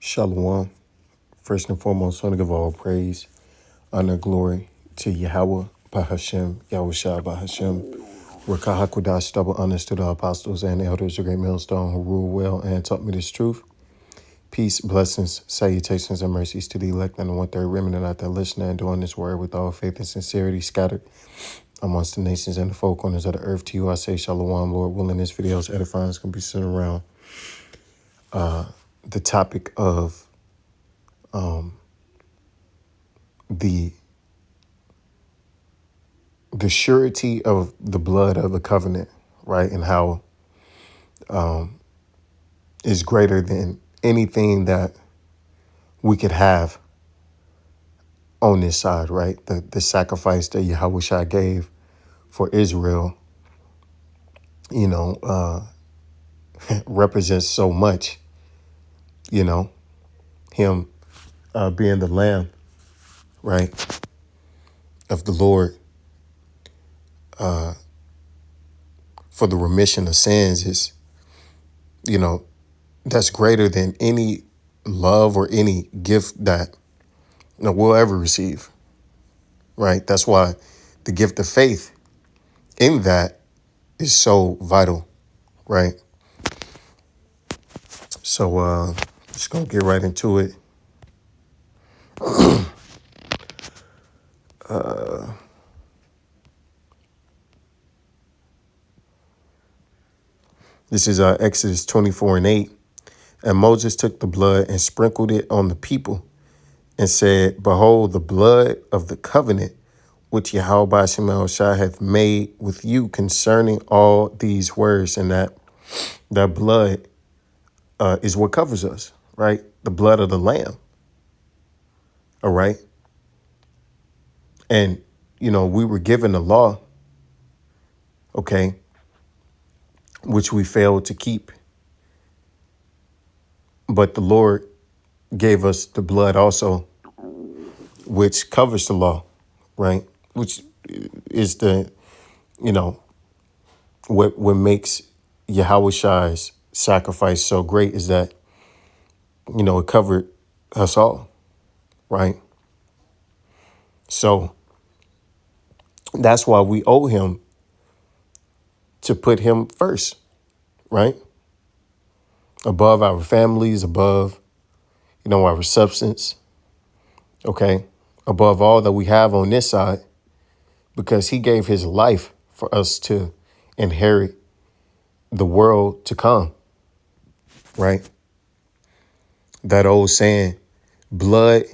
Shalom. First and foremost, I want to give all praise, honor, glory to Yahweh, Bahashem, Yahushua, Bahashem, Rakahakudash, double honors to the apostles and elders, the great millstone who rule well and taught me this truth. Peace, blessings, salutations, and mercies to the elect and the one-third remnant out there listening and doing this word with all faith and sincerity scattered amongst the nations and the four corners of the earth. To you I say shalom, Lord willing. This video's edifying is going to be centered around the topic of the surety of the blood of the covenant, right? And how is greater than anything that we could have on this side, right? The sacrifice that Yahushua gave for Israel, represents so much, him being the lamb, right, of the Lord for the remission of sins is, that's greater than any love or any gift that we'll ever receive, right? That's why the gift of faith in that is so vital, right? So just gonna get right into it. This is Exodus 24:8. And Moses took the blood and sprinkled it on the people and said, Behold, the blood of the covenant which Yahweh Shemel Shai hath made with you concerning all these words. And that blood is what covers us, right? The blood of the lamb. All right. And, we were given a law, okay, which we failed to keep. But the Lord gave us the blood also, which covers the law, right? Which is what makes Yahweh's sacrifice so great is that, it covered us all, right? So that's why we owe him to put him first, right? Above our families, above, our substance, okay? Above all that we have on this side, because he gave his life for us to inherit the world to come, right? That old saying, blood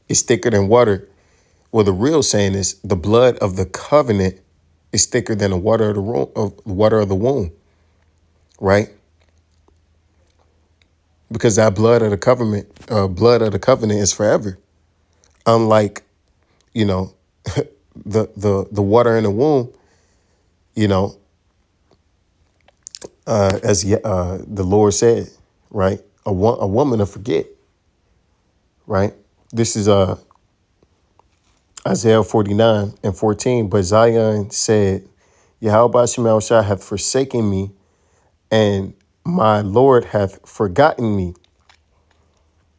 is thicker than water. Well, the real saying is the blood of the covenant is thicker than the water of the womb, right? Because that blood of the covenant is forever. Unlike, the water in the womb, as the Lord said, right? A woman to forget, right? This is Isaiah 49:14. But Zion said, Yahweh Shemel Shai hath forsaken me, and my Lord hath forgotten me.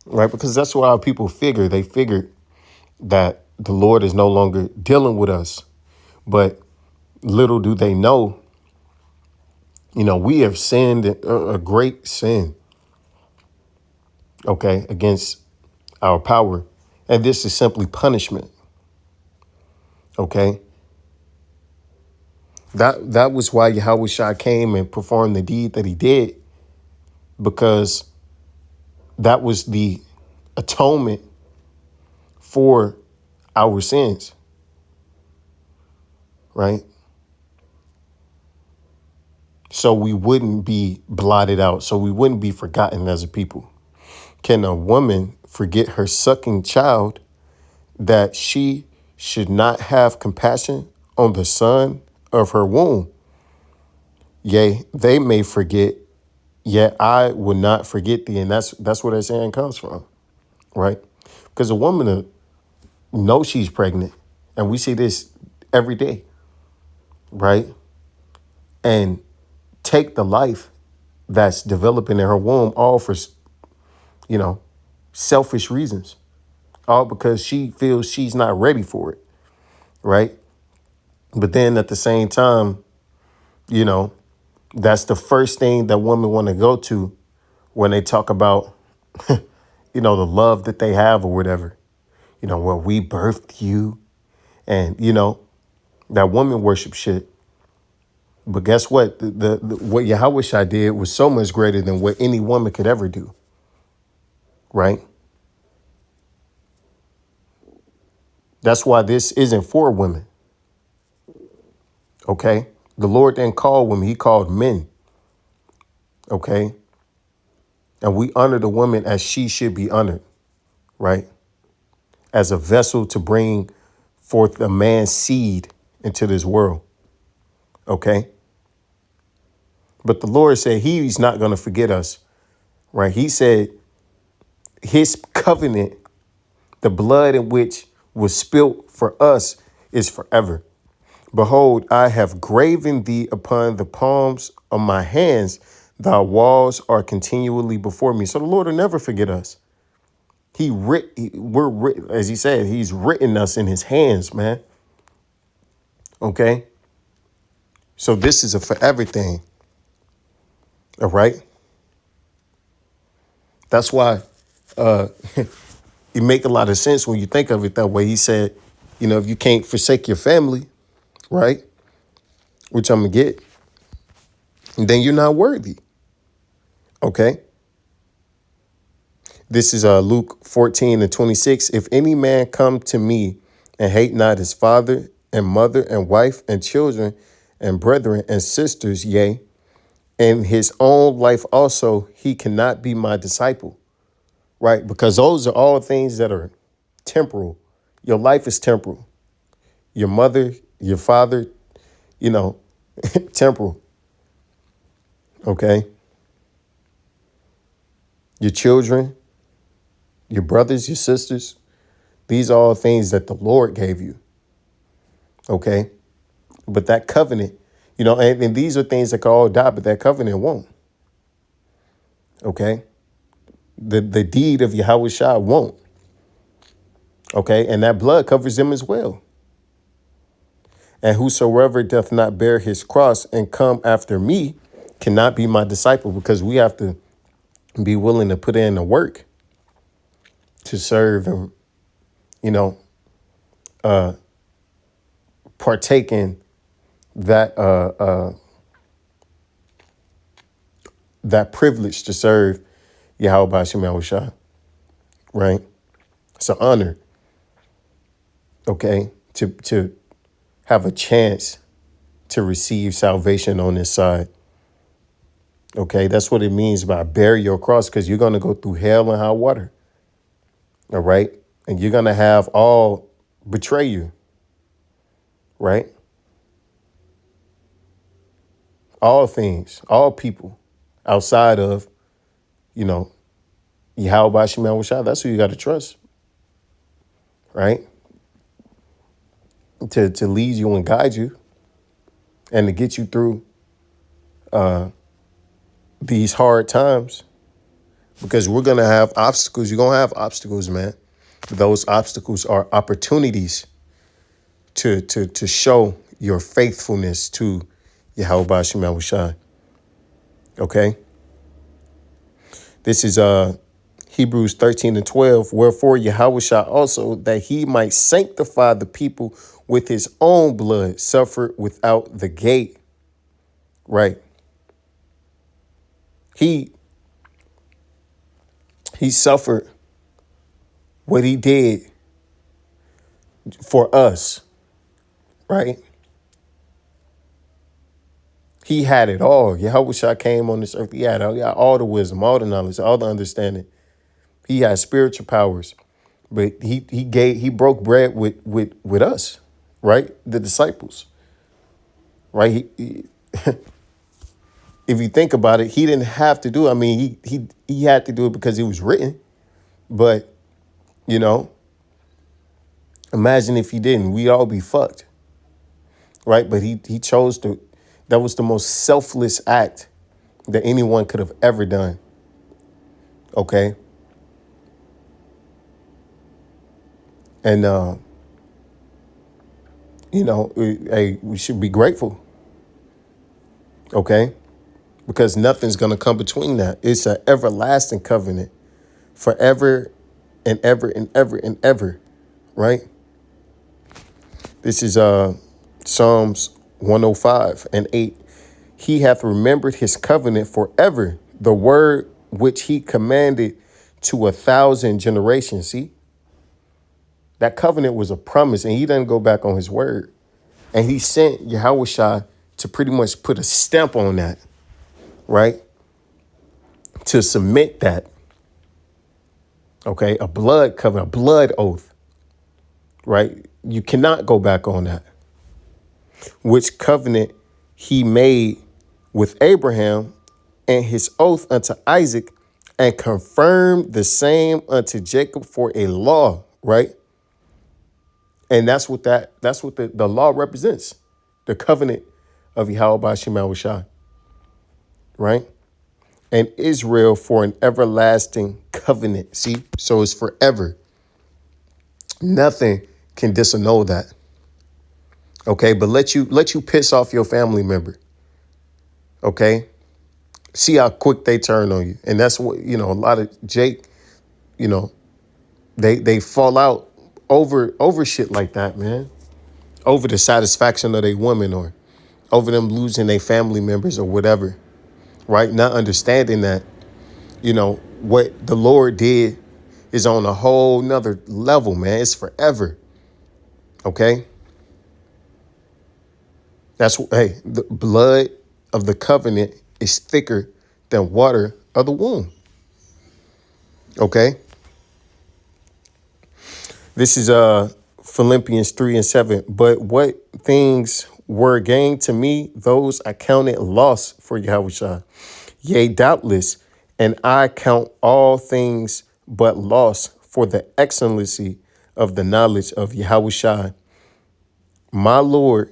Right? Because that's what our people figure. They figured that the Lord is no longer dealing with us. But little do they know, we have sinned a great sin, okay, against our power. And this is simply punishment. Okay. That was why Yahweh Shai came and performed the deed that he did, because that was the atonement for our sins, right? So we wouldn't be blotted out, so we wouldn't be forgotten as a people. Can a woman forget her sucking child that she should not have compassion on the son of her womb? Yea, they may forget, yet I will not forget thee. And that's where that saying comes from, right? Because a woman knows she's pregnant, and we see this every day, right? And take the life that's developing in her womb, all for you know, selfish reasons, all because she feels she's not ready for it, right? But then at the same time, you know, that's the first thing that women want to go to when they talk about, the love that they have or whatever. Well, we birthed you, and that woman worship shit. But guess what? The what Yahweh did was so much greater than what any woman could ever do, right? That's why this isn't for women, okay? The Lord didn't call women, he called men, okay? And we honor the woman as she should be honored, right? As a vessel to bring forth a man's seed into this world, okay? But the Lord said he's not going to forget us, right? He said his covenant, the blood in which was spilt for us, is forever. Behold, I have graven thee upon the palms of my hands. Thy walls are continually before me. So the Lord will never forget us. We're writ, as he said, he's written us in his hands, man. Okay. So this is a forever thing. All right. That's why it make a lot of sense when you think of it that way. He said, if you can't forsake your family, right, which I'm gonna get, then you're not worthy. Okay. This is Luke 14:26. If any man come to me and hate not his father and mother and wife and children and brethren and sisters, yea, and his own life also, he cannot be my disciple. Right? Because those are all things that are temporal. Your life is temporal. Your mother, your father, temporal. Okay. Your children, your brothers, your sisters, these are all things that the Lord gave you. Okay. But that covenant, and these are things that can all die, but that covenant won't. Okay. The deed of Yahweh Shah won't. Okay. And that blood covers them as well. And whosoever doth not bear his cross and come after me cannot be my disciple, because we have to be willing to put in the work to serve and, partake in that privilege to serve Yahweh Bashim Yahushua, right? It's an honor, okay, to have a chance to receive salvation on this side. Okay, that's what it means by bear your cross, because you're going to go through hell and high water. All right. And you're going to have all betray you. Right. All things, all people outside of, Yahweh Bashim Yahushua. That's who you got to trust. Right. To lead you and guide you and to get you through these hard times, because we're going to have obstacles. You're going to have obstacles, man. Those obstacles are opportunities to show your faithfulness to Yahweh Bashim Yahushua. Okay. This is Hebrews 13:12. Wherefore Yahweh also, that he might sanctify the people with his own blood, suffered without the gate. Right. He suffered what he did for us. Right. He had it all. Yahweh came on this earth. He had all the wisdom, all the knowledge, all the understanding. He had spiritual powers, but he broke bread with us, right? The disciples, right? If you think about it, he didn't have to do it. I mean, he had to do it because it was written, but imagine if he didn't, we'd all be fucked, right? But he chose to. That was the most selfless act that anyone could have ever done. Okay. And, hey, we should be grateful, okay? Because nothing's going to come between that. It's an everlasting covenant forever and ever and ever and ever, right? This is Psalms 105:8. He hath remembered his covenant forever, the word which he commanded to 1,000 generations. See, that covenant was a promise, and he doesn't go back on his word. And he sent Yahushua to pretty much put a stamp on that, right? To submit that, okay? A blood covenant, a blood oath, right? You cannot go back on that. Which covenant he made with Abraham and his oath unto Isaac, and confirmed the same unto Jacob for a law, right? And that's what the law represents. The covenant of Yahweh Shema Shai, right? And Israel for an everlasting covenant. See, so it's forever. Nothing can disannul that. Okay, but let you piss off your family member. Okay, see how quick they turn on you, and that's what a lot of Jake, they fall out over shit like that, man. Over the satisfaction of their woman, or over them losing their family members or whatever, right? Not understanding that, what the Lord did is on a whole nother level, man. It's forever. Okay. Hey, the blood of the covenant is thicker than water of the womb. Okay. This is Philippians 3:7. But what things were gained to me, those I counted loss for Yahushua. Yea, doubtless, and I count all things but loss for the excellency of the knowledge of Yahushua, my Lord,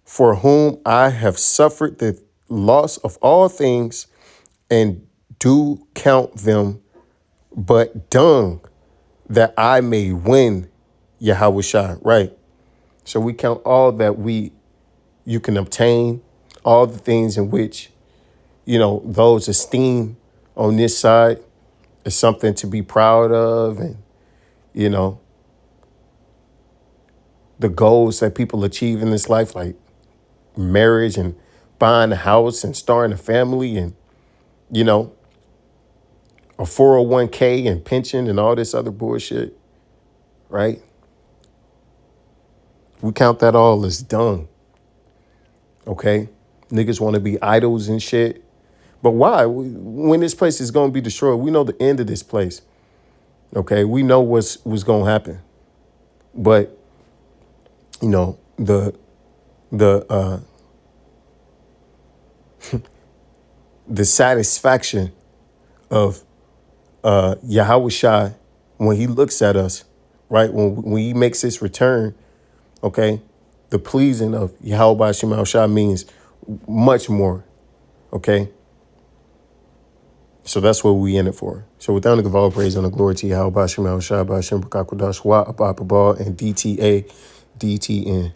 for whom I have suffered the loss of all things, and do count them but dung, that I may win Yahushua. Right. So we count all that you can obtain, all the things in which, those esteem on this side is something to be proud of. And, the goals that people achieve in this life, like marriage and buying a house and starting a family and, a 401k and pension and all this other bullshit, right? We count that all as dung, okay? Niggas want to be idols and shit. But why? When this place is going to be destroyed, we know the end of this place, okay? We know what's going to happen. But, the the satisfaction of Yahushua when he looks at us, right? When he makes his return, okay? The pleasing of Yahweh Shema Shai means much more, okay? So that's what we in it for. So without the give all praise and the glory to Yahweh Shema Shai, Ba'ashem B'Kakwadash, Wa Abba Ball, and DTA, DTN.